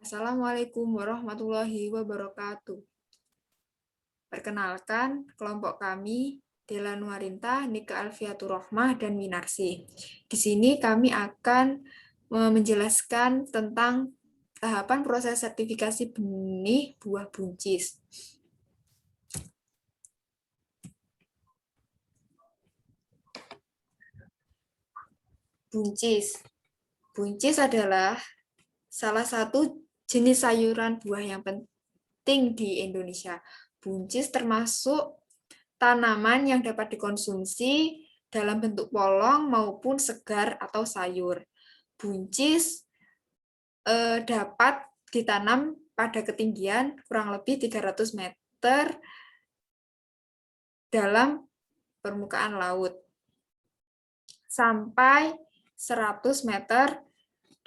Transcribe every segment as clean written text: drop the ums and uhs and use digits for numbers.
Assalamualaikum warahmatullahi wabarakatuh. Perkenalkan, kelompok kami Dela Nuarinta, Nika Alfiatur Rohmah, dan Minarsi. Di sini kami akan menjelaskan tentang tahapan proses sertifikasi benih buah buncis. Buncis. Buncis adalah salah satu jenis sayuran buah yang penting di Indonesia. Buncis termasuk tanaman yang dapat dikonsumsi dalam bentuk polong maupun segar atau sayur. Buncis dapat ditanam pada ketinggian kurang lebih 300 meter dalam permukaan laut sampai 100 meter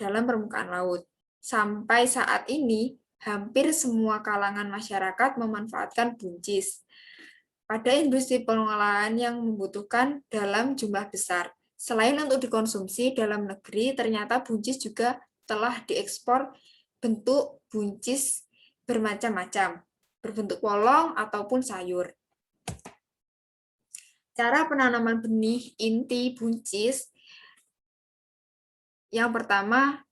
dalam permukaan laut. Sampai saat ini, hampir semua kalangan masyarakat memanfaatkan buncis. Pada industri pengolahan yang membutuhkan dalam jumlah besar. Selain untuk dikonsumsi dalam negeri, ternyata buncis juga telah diekspor bentuk buncis bermacam-macam, berbentuk polong ataupun sayur. Cara penanaman benih inti buncis, yang pertama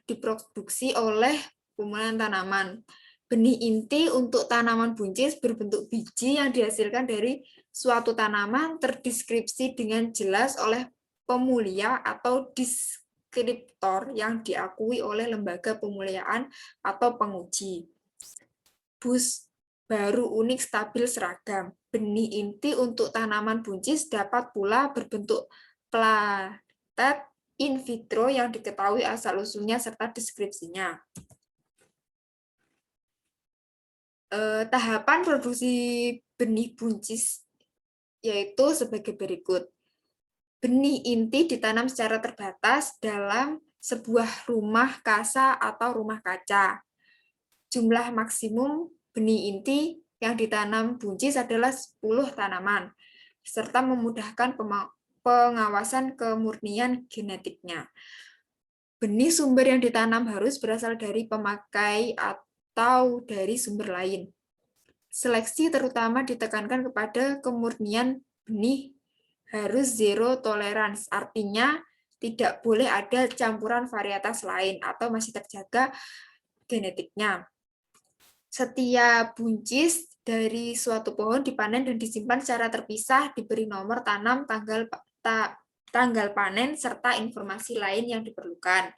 diproduksi oleh pemulanan tanaman. Benih inti untuk tanaman buncis berbentuk biji yang dihasilkan dari suatu tanaman terdeskripsi dengan jelas oleh pemulia atau deskriptor yang diakui oleh lembaga pemuliaan atau penguji. Bus baru unik stabil seragam. Benih inti untuk tanaman buncis dapat pula berbentuk platet in vitro yang diketahui asal-usulnya serta deskripsinya. Tahapan produksi benih buncis yaitu sebagai berikut. Benih inti ditanam secara terbatas dalam sebuah rumah kasa atau rumah kaca. Jumlah maksimum benih inti yang ditanam buncis adalah 10 tanaman, serta memudahkan pengawasan kemurnian genetiknya. Benih sumber yang ditanam harus berasal dari pemakai atau dari sumber lain. Seleksi terutama ditekankan kepada kemurnian benih harus zero tolerance, artinya tidak boleh ada campuran varietas lain atau masih terjaga genetiknya. Setiap buncis dari suatu pohon dipanen dan disimpan secara terpisah, diberi nomor tanam, tanggal panen, serta informasi lain yang diperlukan.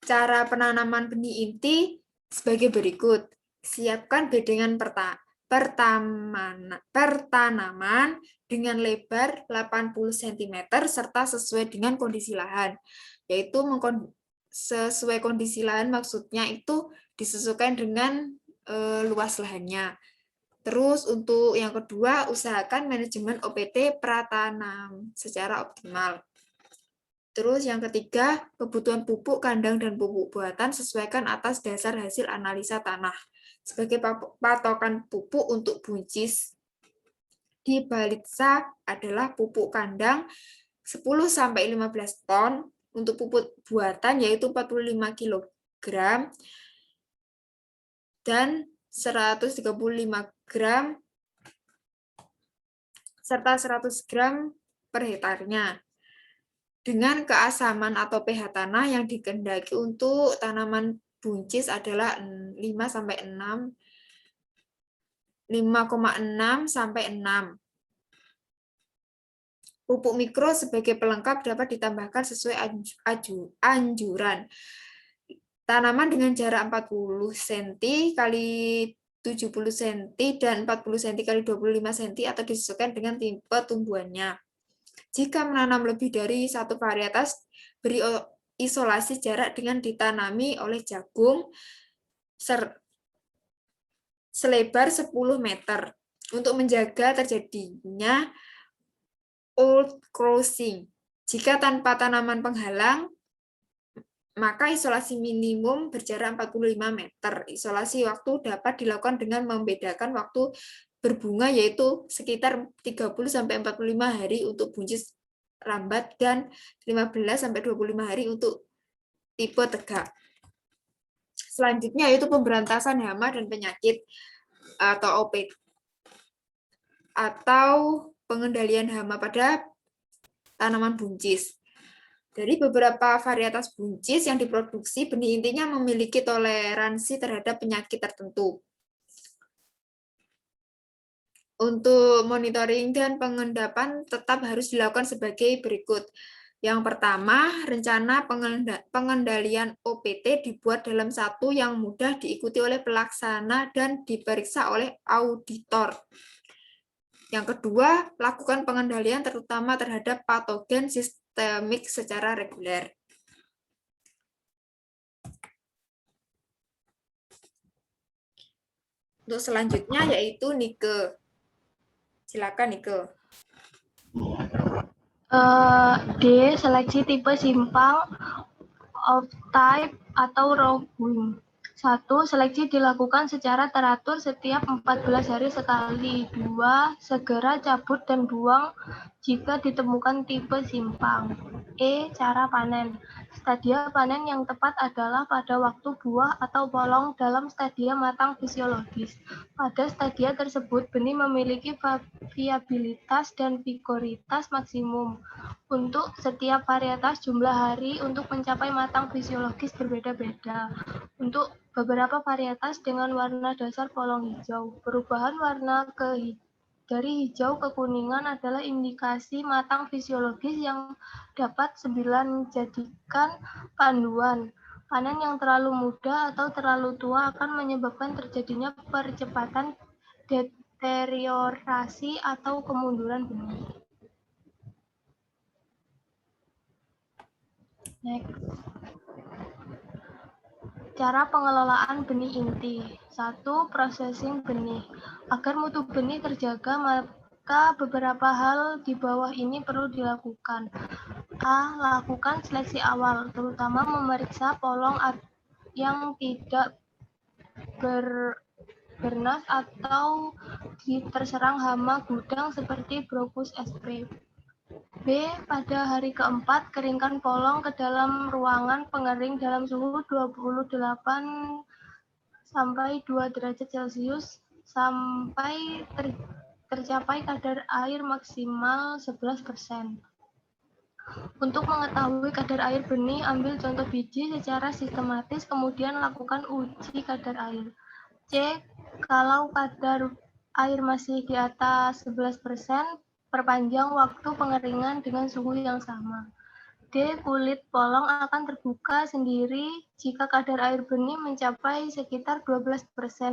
Cara penanaman benih inti sebagai berikut. Siapkan bedengan pertanaman dengan lebar 80 cm serta sesuai dengan kondisi lahan. Yaitu sesuai kondisi lahan maksudnya itu disesuaikan dengan luas lahannya. Terus untuk yang kedua, usahakan manajemen OPT pratanam secara optimal. Terus yang ketiga, kebutuhan pupuk kandang dan pupuk buatan sesuaikan atas dasar hasil analisa tanah. Sebagai patokan pupuk untuk buncis di Balitsa adalah pupuk kandang 10-15 ton, untuk pupuk buatan yaitu 45 kg dan 135 gram serta 100 gram per hektarnya. Dengan keasaman atau pH tanah yang dikehendaki untuk tanaman buncis adalah 5,6 sampai 6. Pupuk mikro sebagai pelengkap dapat ditambahkan sesuai anjuran. Tanaman dengan jarak 40 cm kali 70 cm dan 40 cm kali 25 cm atau disesuaikan dengan tipe tumbuhannya. Jika menanam lebih dari satu varietas, beri isolasi jarak dengan ditanami oleh jagung selebar 10 meter untuk menjaga terjadinya outcrossing. Jika tanpa tanaman penghalang, maka isolasi minimum berjarak 45 meter. Isolasi waktu dapat dilakukan dengan membedakan waktu berbunga, yaitu sekitar 30-45 hari untuk buncis rambat dan 15-25 hari untuk tipe tegak. Selanjutnya yaitu pemberantasan hama dan penyakit atau OP atau pengendalian hama pada tanaman buncis. Dari beberapa varietas buncis yang diproduksi, benih intinya memiliki toleransi terhadap penyakit tertentu. Untuk monitoring dan pengendapan tetap harus dilakukan sebagai berikut. Yang pertama, rencana pengendalian OPT dibuat dalam satu yang mudah diikuti oleh pelaksana dan diperiksa oleh auditor. Yang kedua, lakukan pengendalian terutama terhadap patogen sistemik secara reguler. Untuk selanjutnya yaitu Nike. Silakan Nike. D. Seleksi tipe simpang, off-type, atau roving. 1. Seleksi dilakukan secara teratur setiap 14 hari sekali. 2. Segera cabut dan buang jika ditemukan tipe simpang. E. Cara panen. Stadia panen yang tepat adalah pada waktu buah atau polong dalam stadia matang fisiologis. Pada stadia tersebut, benih memiliki viabilitas dan vigoritas maksimum. Untuk setiap varietas, jumlah hari untuk mencapai matang fisiologis berbeda-beda. Untuk beberapa varietas dengan warna dasar polong hijau, perubahan warna dari hijau ke kuningan adalah indikasi matang fisiologis yang dapat menjadikan panduan. Panen yang terlalu muda atau terlalu tua akan menyebabkan terjadinya percepatan deteriorasi atau kemunduran benih. Next. Cara pengelolaan benih inti. 1. Processing benih. Agar mutu benih terjaga, maka beberapa hal di bawah ini perlu dilakukan. A. Lakukan seleksi awal, terutama memeriksa polong yang tidak bernas atau terserang hama gudang seperti Brochus sp. B. Pada hari keempat, keringkan polong ke dalam ruangan pengering dalam suhu 28 sampai 2 derajat Celcius sampai tercapai kadar air maksimal 11%. Untuk mengetahui kadar air benih, ambil contoh biji secara sistematis, kemudian lakukan uji kadar air. C. Kalau kadar air masih di atas 11%, perpanjang waktu pengeringan dengan suhu yang sama. D. Kulit polong akan terbuka sendiri jika kadar air benih mencapai sekitar 12%.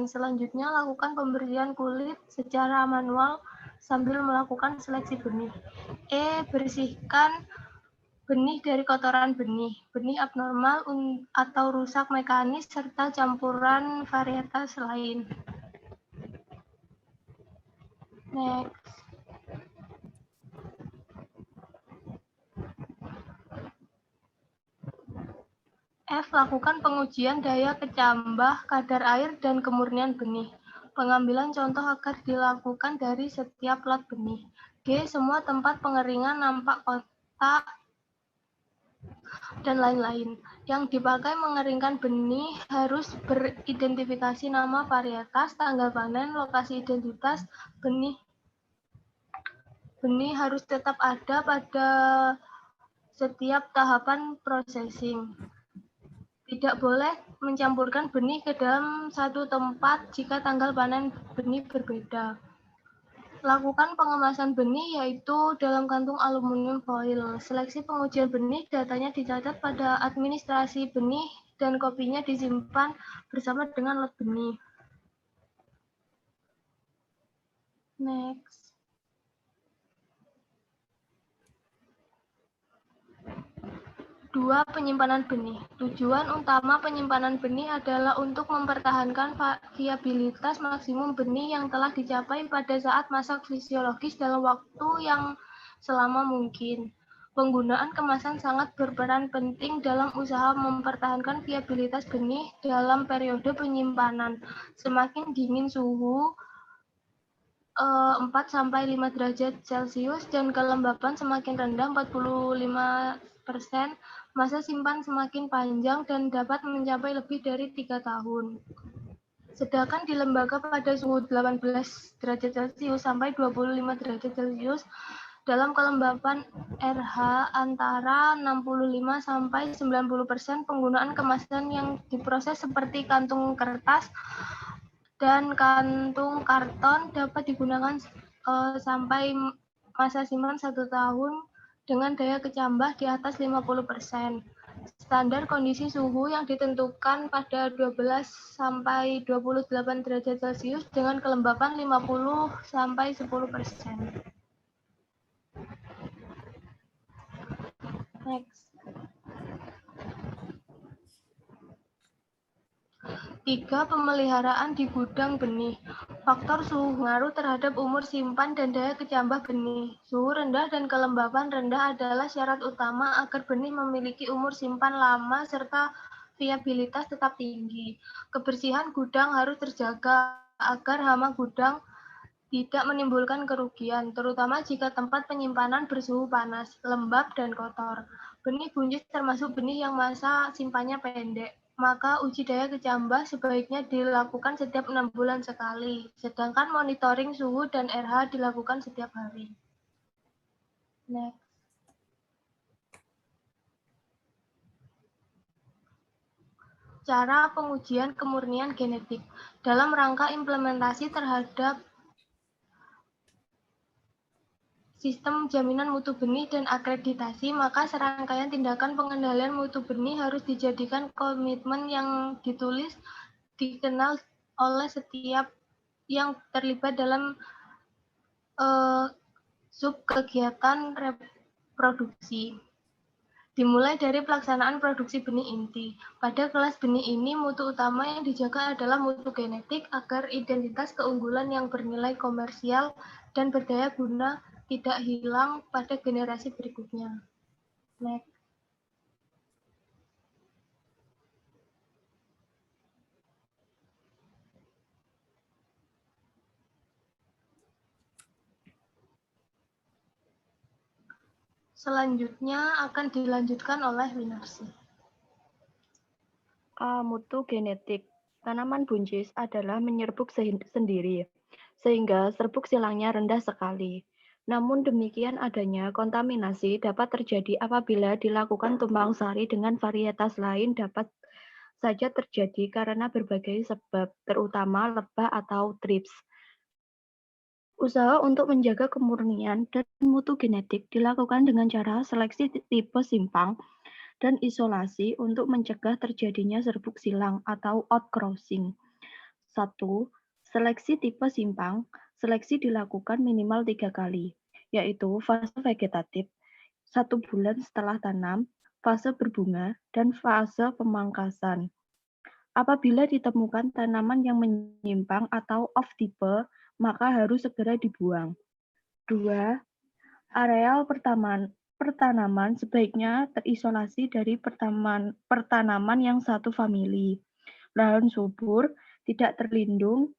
Selanjutnya, lakukan pembersihan kulit secara manual sambil melakukan seleksi benih. E. Bersihkan benih dari kotoran benih, benih abnormal atau rusak mekanis, serta campuran varietas lain. Next. F. Lakukan pengujian daya kecambah kadar air dan kemurnian benih. Pengambilan contoh agar dilakukan dari setiap lot benih. G. Semua tempat pengeringan nampak kotak dan lain-lain. Yang dipakai mengeringkan benih harus beridentifikasi nama varietas, tanggal panen, lokasi identitas benih. Benih harus tetap ada pada setiap tahapan processing. Tidak boleh mencampurkan benih ke dalam satu tempat jika tanggal panen benih berbeda. Lakukan pengemasan benih yaitu dalam kantung aluminium foil. Seleksi pengujian benih, datanya dicatat pada administrasi benih dan kopinya disimpan bersama dengan lot benih. Next. Dua, penyimpanan benih. Tujuan utama penyimpanan benih adalah untuk mempertahankan viabilitas maksimum benih yang telah dicapai pada saat masa fisiologis dalam waktu yang selama mungkin. Penggunaan kemasan sangat berperan penting dalam usaha mempertahankan viabilitas benih dalam periode penyimpanan. Semakin dingin suhu 4-5 derajat Celcius dan kelembapan semakin rendah 45%, masa simpan semakin panjang dan dapat mencapai lebih dari 3 tahun. Sedangkan di lembaga pada suhu 18 derajat Celcius sampai 25 derajat Celcius dalam kelembapan RH antara 65 sampai 90% penggunaan kemasan yang diproses seperti kantung kertas dan kantung karton dapat digunakan sampai masa simpan 1 tahun dengan daya kecambah di atas 50%. Standar kondisi suhu yang ditentukan pada 12 sampai 28 derajat Celcius dengan kelembapan 50 sampai 10%. Next. 3. Pemeliharaan di gudang benih. Faktor suhu pengaruh terhadap umur simpan dan daya kecambah benih. Suhu rendah dan kelembapan rendah adalah syarat utama agar benih memiliki umur simpan lama serta viabilitas tetap tinggi. Kebersihan gudang harus terjaga agar hama gudang tidak menimbulkan kerugian, terutama jika tempat penyimpanan bersuhu panas, lembab, dan kotor. Benih buncis termasuk benih yang masa simpannya pendek. Maka uji daya kecambah sebaiknya dilakukan setiap 6 bulan sekali, sedangkan monitoring suhu dan RH dilakukan setiap hari. Next. Cara pengujian kemurnian genetik dalam rangka implementasi terhadap sistem jaminan mutu benih dan akreditasi, maka serangkaian tindakan pengendalian mutu benih harus dijadikan komitmen yang ditulis, dikenal oleh setiap yang terlibat dalam sub kegiatan reproduksi. Dimulai dari pelaksanaan produksi benih inti. Pada kelas benih ini, mutu utama yang dijaga adalah mutu genetik agar identitas keunggulan yang bernilai komersial dan berdaya guna tidak hilang pada generasi berikutnya. Next. Selanjutnya akan dilanjutkan oleh Winarsi. Mutu genetik. Tanaman buncis adalah menyerbuk sendiri, sehingga serbuk silangnya rendah sekali. Namun demikian adanya kontaminasi dapat terjadi apabila dilakukan tumpang sari dengan varietas lain dapat saja terjadi karena berbagai sebab, terutama lebah atau thrips. Usaha untuk menjaga kemurnian dan mutu genetik dilakukan dengan cara seleksi tipe simpang dan isolasi untuk mencegah terjadinya serbuk silang atau outcrossing. 1. Seleksi tipe simpang. Seleksi dilakukan minimal 3 kali, yaitu fase vegetatif, 1 bulan setelah tanam, fase berbunga, dan fase pemangkasan. Apabila ditemukan tanaman yang menyimpang atau off type, maka harus segera dibuang. 2. Areal pertanaman sebaiknya terisolasi dari pertanaman yang satu famili. Lahan subur, tidak terlindung,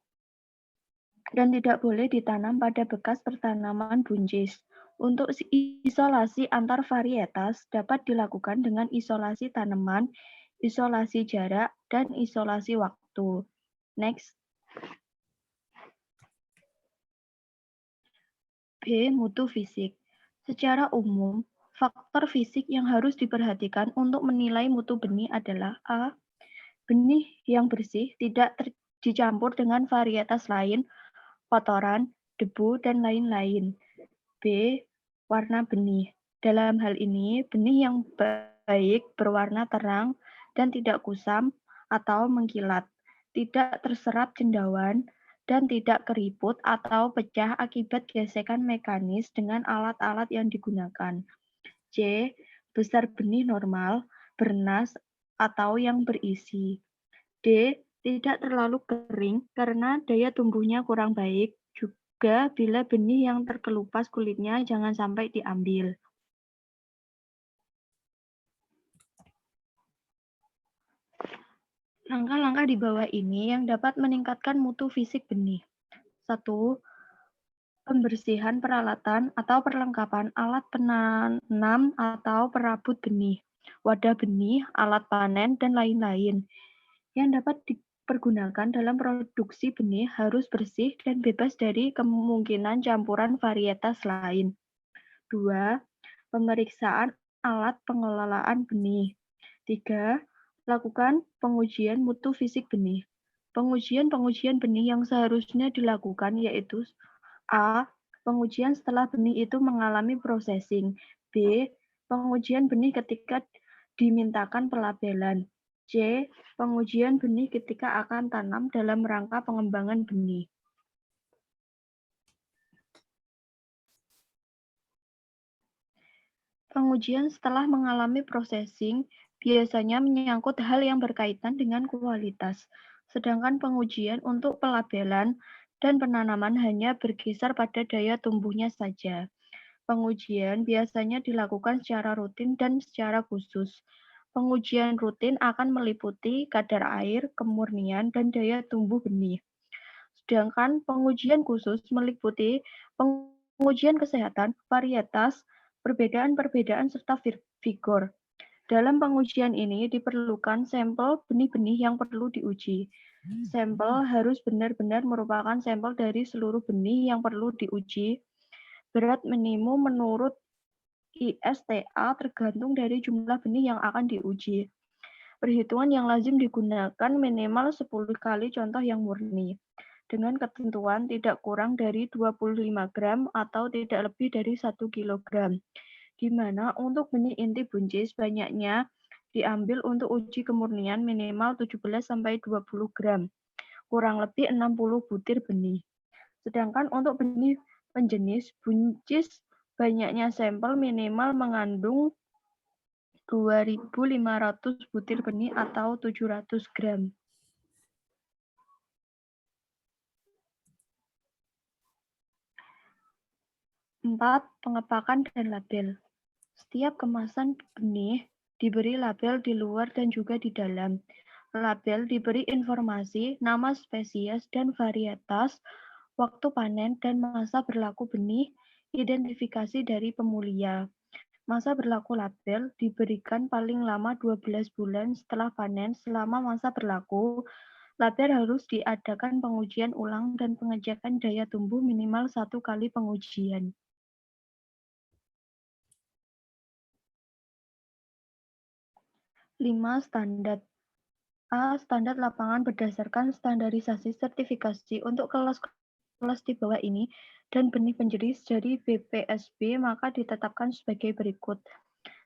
dan tidak boleh ditanam pada bekas pertanaman buncis. Untuk isolasi antar varietas dapat dilakukan dengan isolasi tanaman, isolasi jarak, dan isolasi waktu. Next. B. Mutu fisik. Secara umum, faktor fisik yang harus diperhatikan untuk menilai mutu benih adalah A. Benih yang bersih, tidak dicampur dengan varietas lain, kotoran, debu, dan lain-lain. B. Warna benih. Dalam hal ini, benih yang baik berwarna terang dan tidak kusam atau mengkilat, tidak terserap cendawan, dan tidak keriput atau pecah akibat gesekan mekanis dengan alat-alat yang digunakan. C. Besar benih normal, bernas, atau yang berisi. D. Tidak terlalu kering karena daya tumbuhnya kurang baik. Juga bila benih yang terkelupas kulitnya jangan sampai diambil. Langkah-langkah di bawah ini yang dapat meningkatkan mutu fisik benih. 1. pembersihan peralatan atau perlengkapan alat penanam atau perabot benih, wadah benih, alat panen, dan lain-lain yang dapat dipergunakan dalam produksi benih harus bersih dan bebas dari kemungkinan campuran varietas lain. 2. Pemeriksaan alat pengelolaan benih. 3. Lakukan pengujian mutu fisik benih. Pengujian-pengujian benih yang seharusnya dilakukan yaitu A. Pengujian setelah benih itu mengalami processing. B. Pengujian benih ketika dimintakan pelabelan. C. Pengujian benih ketika akan tanam dalam rangka pengembangan benih. Pengujian setelah mengalami processing biasanya menyangkut hal yang berkaitan dengan kualitas, sedangkan pengujian untuk pelabelan dan penanaman hanya berkisar pada daya tumbuhnya saja. Pengujian biasanya dilakukan secara rutin dan secara khusus. Pengujian rutin akan meliputi kadar air, kemurnian, dan daya tumbuh benih. Sedangkan pengujian khusus meliputi pengujian kesehatan, varietas, perbedaan-perbedaan, serta vigor. Dalam pengujian ini diperlukan sampel benih-benih yang perlu diuji. Sampel harus benar-benar merupakan sampel dari seluruh benih yang perlu diuji. Berat minimum menurut ISTA tergantung dari jumlah benih yang akan diuji. Perhitungan yang lazim digunakan minimal 10 kali contoh yang murni, dengan ketentuan tidak kurang dari 25 gram atau tidak lebih dari 1 kilogram, di mana untuk benih inti buncis banyaknya diambil untuk uji kemurnian minimal 17-20 gram, kurang lebih 60 butir benih. Sedangkan untuk benih penjenis buncis banyaknya sampel minimal mengandung 2.500 butir benih atau 700 gram. 4. Pengepakan dan label. Setiap kemasan benih diberi label di luar dan juga di dalam. Label diberi informasi, nama spesies dan varietas, waktu panen dan masa berlaku benih, identifikasi dari pemulia. Masa berlaku label diberikan paling lama 12 bulan setelah panen. Selama masa berlaku, label harus diadakan pengujian ulang dan pengecekan daya tumbuh minimal 1 kali pengujian. 5. Standar. A. Standar lapangan berdasarkan standarisasi sertifikasi untuk kelas di bawah ini dan benih penjenis dari BPSB maka ditetapkan sebagai berikut.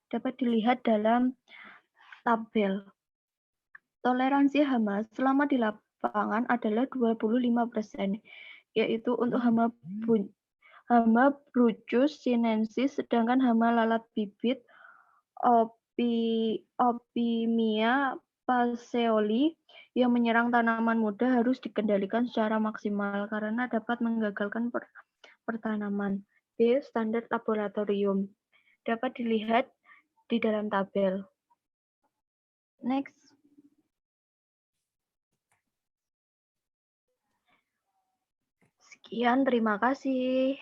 Dapat dilihat dalam tabel. Toleransi hama selama di lapangan adalah 25%, yaitu untuk hama Bruchus sinensis, sedangkan hama lalat bibit Opimia passeoli yang menyerang tanaman muda harus dikendalikan secara maksimal karena dapat menggagalkan pertanaman. B. Standar laboratorium. Dapat dilihat di dalam tabel. Next. Sekian, terima kasih.